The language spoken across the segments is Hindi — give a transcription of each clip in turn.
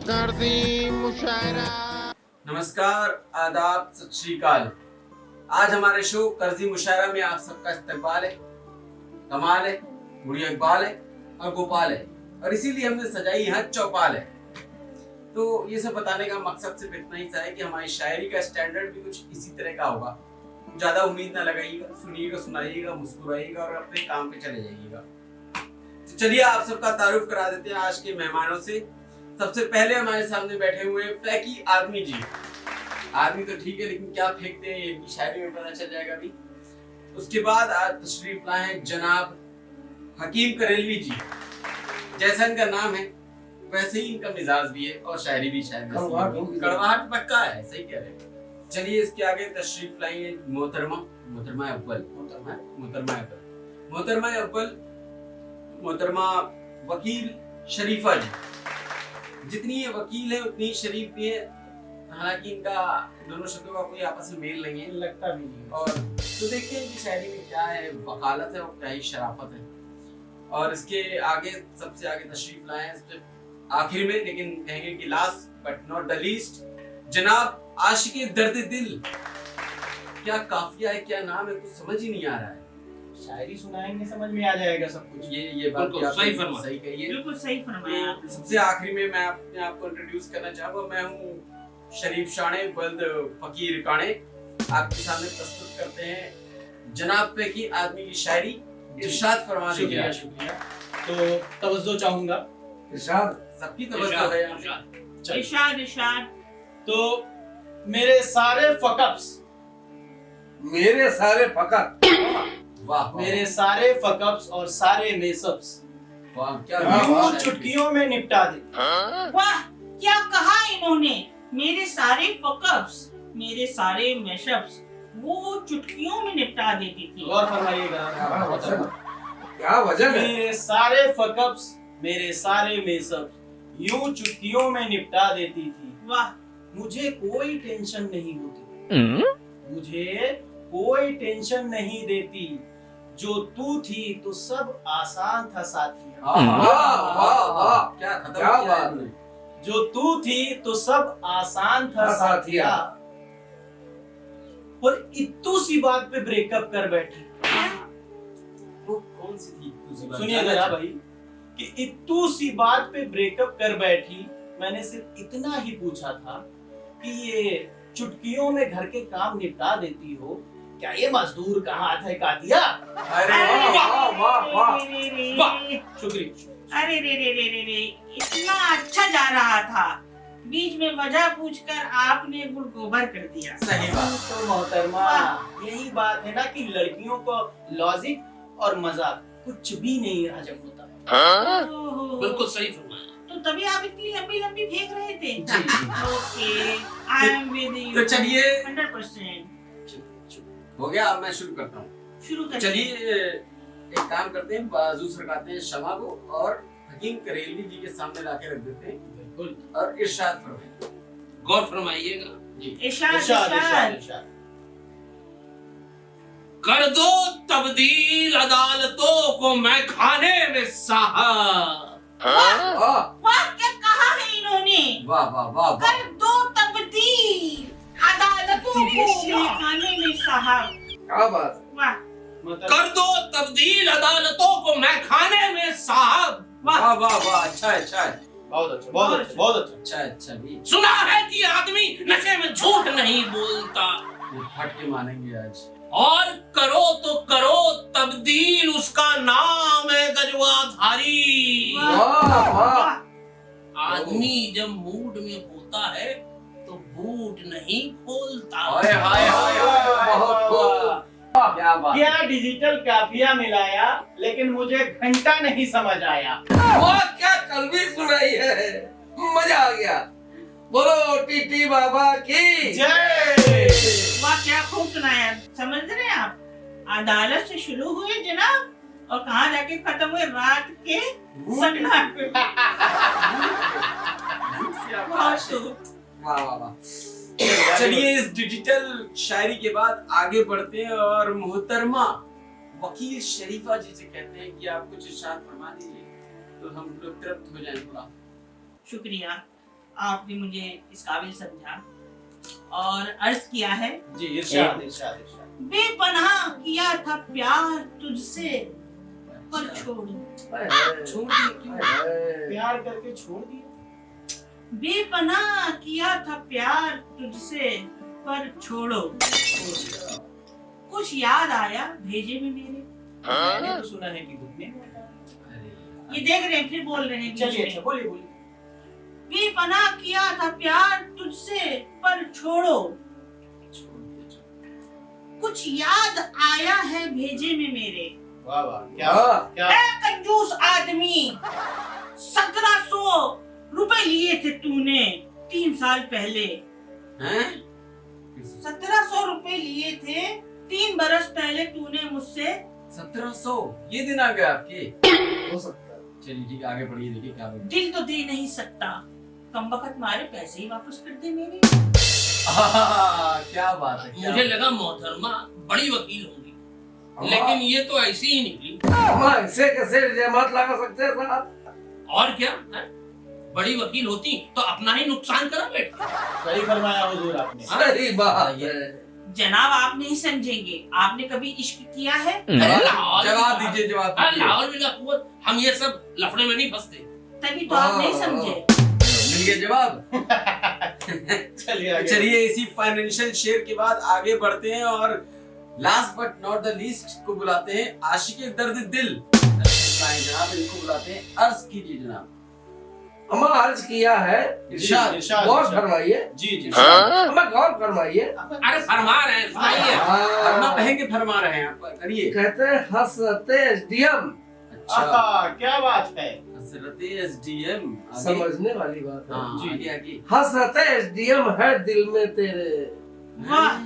कर्जी मुशायरा। नमस्कार, आदाब, सत श्री अकाल। आज हमारे शो कर्जी मुशायरा में आप सबका इस्तकबाल है। कमाल है, गुड़िया इकबाल है और गोपाल है, और इसीलिए हमने सजाई यहाँ चौपाल है। तो ये सब बताने का मकसद सिर्फ इतना ही सा है कि हमारी शायरी का स्टैंडर्ड भी कुछ इसी तरह का होगा। ज्यादा उम्मीद ना लगाइएगा, सुनिएगा, सुनाइएगा, मुस्कुराइएगा और अपने काम पे चले जाइएगा। तो चलिए आप सबका तारुफ करा देते हैं आज के मेहमानों से। सबसे पहले हमारे सामने बैठे हुए फैकी आदमी जी। आदमी तो ठीक है, लेकिन क्या फेंकते हैं ये इनकी शायरी में पता चल जाएगा अभी। उसके बाद आज तशरीफ लाए हैं जनाब हकीम करेलवी जी। जैसा इनका नाम है वैसे ही इनका मिजाज भी है और शायरी भी शायद कड़वाहट पक्का है, सही कह रहे हैं। चलिए इसके आगे तशरीफ लाई है मोहतरमा वकील शरीफा जी। जितनी ये वकील है उतनी शरीफ भी है, हालांकि इनका दोनों शब्दों का कोई आपस में मेल नहीं है, लगता भी नहीं। और तो देखते हैं कि शायरी में क्या है वकालत है और क्या ही शराफत है। और इसके आगे सबसे आगे तशरीफ लाए हैं आखिर में, लेकिन कहेंगे कि last but not the least, जनाब आशिके दर्द दिल। क्या काफिया है, क्या नाम है, कुछ समझ ही नहीं आ रहा है। शायरी सुनाएंगे समझ में आ जाएगा सब कुछ। ये बात सही कही, बिल्कुल सही फरमाया। सबसे आखिरी में मैं अपने आप को इंट्रोड्यूस करना चाहूंगा। मैं हूँ शरीफ शाने बल्द फकीर काने। आपके सामने प्रस्तुत करते हैं जनाब पे की आदमी की शायरी। इरशाद फरमा दीजिए। शुक्रिया। तो तवज्जो चाहूंगा। इरशाद, सबकी तवज्जो है यहाँ। इरशाद इरशाद। तो मेरे सारे फकप्स, वाह, मेरे सारे फकप्स और सारे मेसअप्स वाह, क्या यूं चुटकियों में निपटा दे। वाह, क्या कहा इन्होंने। मेरे सारे फकअप्स, मेरे सारे मैशअप्स वो चुटकियों में निपटा देती थी। गौर फरमाइएगा। क्या वजह है। मेरे सारे फकप्स, मेरे सारे मेसअप्स यूं चुटकियों में निपटा देती थी। वाह, मुझे कोई टेंशन नहीं होती, मुझे कोई टेंशन नहीं देती। जो तू थी तो सब आसान था साथिया। क्या खत्म किया आपने। जो तू थी तो सब आसान था साथिया। और इत्तू सी बात पे ब्रेकअप कर बैठी। वो कौन सी थी दूसरी बात? सुनिए जरा भाई, कि इत्तू सी बात पे ब्रेकअप कर बैठी। मैंने सिर्फ इतना ही पूछा था कि ये चुटकियों में घर के काम निपटा देती हो, क्या ये मजदूर का हाथ है कातिया? अरे वाह, शुक्रिया। अरे रे, इतना अच्छा जा रहा था, बीच में वजह पूछकर आपने गुड़ गोबर कर दिया। सही बात। तो मोहतरमा, यही बात है ना कि लड़कियों को लॉजिक और मजाक कुछ भी नहीं हजम होता। बिल्कुल सही फरमाया। तो तभी आप इतनी लंबी लंबी फेंक रहे थे। Okay, I am with you. तो चलिए 100% हो गया। अब मैं शुरू करता हूँ। शुरू करिए। चलिए एक काम करते हैं, बाजू सरकाते हैं शमा को और हकीम करेलवी जी के सामने लाके रख देते हैं। बिल्कुल। और इरशाद फरमाइए। गौर फरमाइएगा जी। इरशाद, इरशाद। कर दो तब्दील अदालतों को मैं खाने में साहब। वाह, क्या कहा है इन्होंने। वाह वाह वाह, कर दो तब्दील अदालतों को मैं खाने में साहब। क्या बात। वाह, कर दो तब्दील अदालतों को मैं खाने में साहब। वाह वाह वाह, अच्छा अच्छा बहुत अच्छा, बहुत अच्छा, बहुत अच्छा। अच्छा अच्छा भी सुना है कि आदमी नशे में झूठ नहीं बोलता। फट के मानेंगे आज। और करो तो करो तब्दील, उसका नाम है गजवाधारी। वाह वाह। आदमी जब मूड में होता है तो बूट नहीं खोलता। हाय हाय हाय, बहुत खूब। क्या बात। क्या डिजिटल काफिया मिलाया, लेकिन मुझे घंटा नहीं समझ आया। वाह, क्या कलमी सुनाई है, मजा आ गया। बोलो टीटी बाबा की जय। वाह, क्या खूब सुनाया। समझ रहे हैं आप, अदालत से शुरू हुए जनाब और कहाँ जाके खत्म हुए रात के सन्नाटे पे। वाह वाह वाह। चलिए इस डिजिटल शायरी के बाद आगे बढ़ते हैं और मोहतरमा वकील शरीफा जी से कहते हैं कि आप कुछ इरशाद फरमा दीजिए तो हम लोग तृप्त हो जाएं थोड़ा। शुक्रिया। आपने मुझे इस काबिल समझा और अर्ज किया है। जी इरशाद इरशाद इरशाद। बेपनाह किया था प्यार तुझसे पर छोड़ प्यार करके छोड़ दिया। बेपनाह किया था प्यार तुझसे पर छोड़ो, कुछ याद आया भेजे में मेरे। मैंने तो सुना है कि घुटने ये देख रहे हैं, फिर बोल रहे हैं। चलिए अच्छा बोलिए बोलिए। बेपनाह किया था प्यार तुझसे पर छोड़ो, कुछ याद आया है भेजे में मेरे। वाह वाह क्या क्या ए कंजूस आदमी, 1700 रुपए लिए थे तूने 3 साल पहले। हैं? 1700 रुपए लिए थे 3 बरस पहले तूने मुझसे। 1700 ये दिन आ गया आपके? हो सकता है। चलिए ठीक है, आगे बढ़िए, देखिए क्या बोलते दिल तो दे नहीं सकता, कमबख्त मारे पैसे ही वापस कर दे मेरे। क्या बात है, क्या मुझे बात लगा मोहतरमा बड़ी वकील होंगी, लेकिन ये तो ऐसी ही निकली। हम ऐसे कैसे जमात लगा सकते हैं साहब? और क्या है? बड़ी वकील होती तो अपना ही नुकसान करा बैठती। सही फरमाया हुजूर आपने। सही बात है। जनाब आप नहीं समझेंगे, आपने कभी इश्क किया है? अरे लाहौल जवाब दीजिए, जवाब अरे दीजिए। लाहौल बिला कुव्वत, हम ये सब लफड़े में नहीं फंसते। तभी तो आप नहीं समझे। मिल गया जवाब। चलिए आगे। चलिए इसी फाइनेंशियल शेयर के बाद आगे बढ़ते हैं और last but not the least को बुलाते हैं आशिक दर्द दिल जनाब, इनको बुलाते हैं। अर्ज कीजिए जनाब। हमें अर्ज किया है, इरशाद, इरशाद, गौर इरशाद। फरमाइए। जी जी हमें गौर फरमाइए। अरे फरमा रहे हैं, सुनाइए। फरमा कहेंगे, फरमा रहे हैं आप, करिए। कहते हैं हसरते एसडीएम। अच्छा, आहा, क्या बात है। हजरत एसडीएम समझने वाली बात है। हाँ, जी। आगे आगे। हसरते एसडीएम है दिल में तेरे। वाह,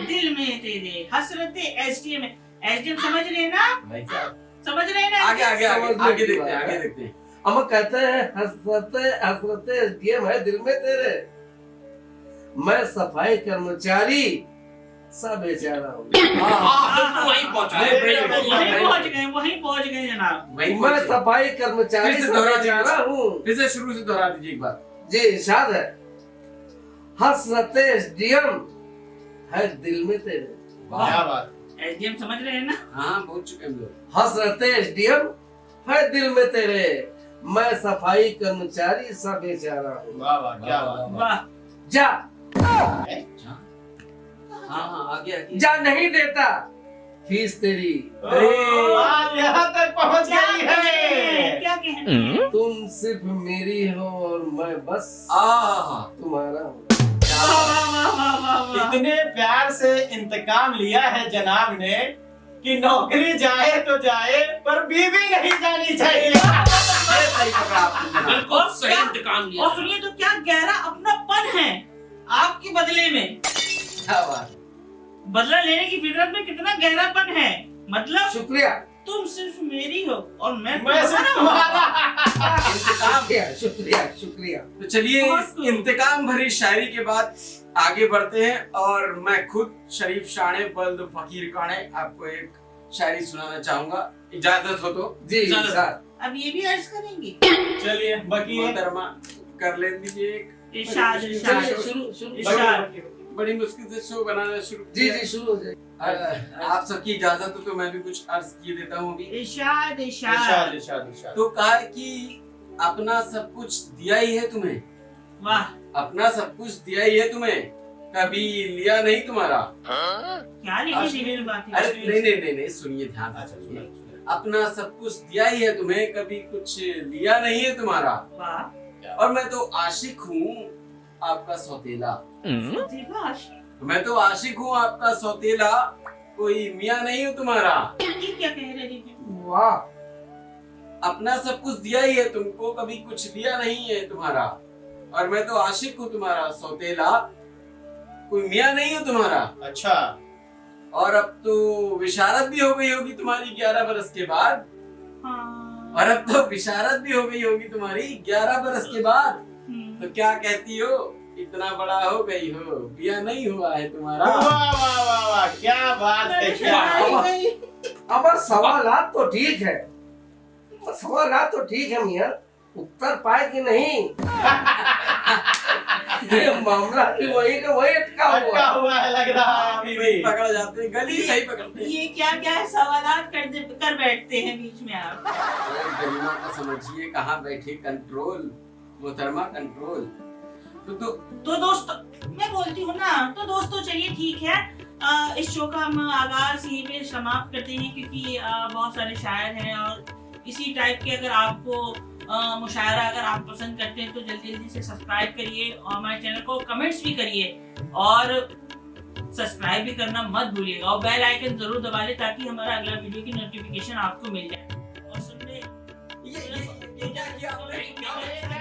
दिल में तेरे हसरते एसडीएम। एसडीएम समझ रहे हैं ना? भाई साहब, समझ रहे हैं ना? आगे आगे आगे समझने आगे की देखते हैं, बात आगे है। देखते हैं। हम कहते हैं हसरते एसडीएम है दिल में तेरे, मैं सफाई कर्मचारी सा बेचारा हूँ। बिल्कुल वहीं पहुंच गए, बिल्कुल वहीं वहीं। पहुंच गए जनाब। वही मैं पहुंचे। सफाई कर्मचारी फिर से सा दोहरा बेचारा दीजिए। हूँ। फिर से शुरू से दोहरा दीजिए एक बार। जी इरशाद है, हसरते एसडीएम है दिल में तेरे। क्या बात। एसडीएम समझ रहे हैं ना? हाँ, बोल चुके हम लोग। हसरते एसडीएम है दिल में तेरे, मैं सफाई कर्मचारी सा बेचारा हूँ। वाह वाह क्या बात। वाह, जा हाँ हाँ, आगे आगे। जा नहीं देता फीस तेरी, अरे, बात यहाँ तक पहुँच क्या गई कहने है। हैं? क्या कहने हैं? तुम सिर्फ मेरी हो और मैं बस आहा, तुम्हारा हूँ। वाह, वाह, वाह, वाह, वाह, वाह। इतने प्यार से इंतकाम लिया है जनाब ने कि नौकरी जाए तो जाए पर बीवी नहीं जानी चाहिए। ये सही पकड़ा आपने जनाब। बिल्कुल सही इंतकाम लिया। और सुनिए तो क्या गहरा अपनापन है आपके बदले में। क्या बात है। बदला लेने की फितरत में कितना गहरापन है। मतलब शुक्रिया तुम सिर्फ मेरी हो और मैं मैं सिर्फ तुम्हारा तुम्हारा। इंतकाम। शुक्रिया शुक्रिया शुक्रिया। तो चलिए बहुत इस खूब। इंतकाम भरी शायरी के बाद आगे बढ़ते हैं और मैं खुद शरीफ शाने बल्द फकीर काने आपको एक शायरी सुनाना चाहूंगा, इजाजत हो तो। जी इरशाद। अब ये भी अर्ज करेंगे। चलिए बकी मोहतरमा कर ले दीजिए एक। इरशाद, चलिए इरशाद। शुरू शुरू। इरशाद। बड़ी मुश्किल से शो बनाना शुरू जी किया। जी शुरू हो जाए। आप सबकी इजाजत हो तो मैं भी कुछ अर्ज किए देता हूँ अभी। इरशाद, इरशाद इरशाद। इरशाद इरशाद। तो कहा है कि अपना सब कुछ दिया ही है तुम्हें, वाह, अपना सब कुछ दिया ही है तुम्हें, कभी लिया नहीं तुम्हारा। क्या लिखी देने की बात है। अरे नहीं नहीं नहीं नहीं, सुनिए ध्यान से सुनिए। अपना सब कुछ दिया ही है तुम्हें, कभी कुछ लिया नहीं है तुम्हारा, वाह, और मैं तो आशिक हूँ आपका सौतेला। देखो आशिक, मैं तो आशिक हूँ आपका सौतेला, कोई मियाँ नहीं हूँ तुम्हारा। ये क्या कह रहे थे? वाह, अपना सब कुछ दिया ही है तुमको, कभी कुछ लिया नहीं है तुम्हारा, और मैं तो आशिक हूँ तुम्हारा सौतेला, कोई मियाँ नहीं हूँ तुम्हारा। अच्छा। और अब तो विशारत भी हो गई होगी तुम्हारी 11 बरस के बाद, हाँ। और अब तो विशारत भी हो गई होगी तुम्हारी 11 बरस के बाद। तो क्या कहती हो, इतना बड़ा हो गई हो, बिया नहीं हुआ है तुम्हारा। वाह वाह वाह वाह क्या बात है, क्या अब सवालात तो ठीक है, सवालात तो ठीक है मियाँ, उत्तर पाए कि नहीं? ये मामला भी वही का वही अटका अटका हुआ। हुआ है लग रहा है अभी भी। पकड़ जाते हैं, गली सही पकड़ते हैं। ये क्या क्या सवालात कर बैठते हैं बीच में आप। गरिमा को समझिए, कहाँ बैठे कंट्रोल, मोहतरमा कंट्रोल। तो दोस्तों मैं बोलती हूँ ना, तो दोस्तों चलिए ठीक है, इस शो का हम आगाज यहीं पे समाप्त करते हैं, क्योंकि बहुत सारे शायर हैं और इसी टाइप के अगर आपको मुशायरा अगर आप पसंद करते हैं तो जल्दी जल्दी से सब्सक्राइब करिए और हमारे चैनल को कमेंट्स भी करिए और सब्सक्राइब भी करना मत भूलिएगा और बेल आइकन जरूर दबा लें ताकि हमारा अगला वीडियो की नोटिफिकेशन आपको मिल जाए। और सुन ले ये क्या किया आपने?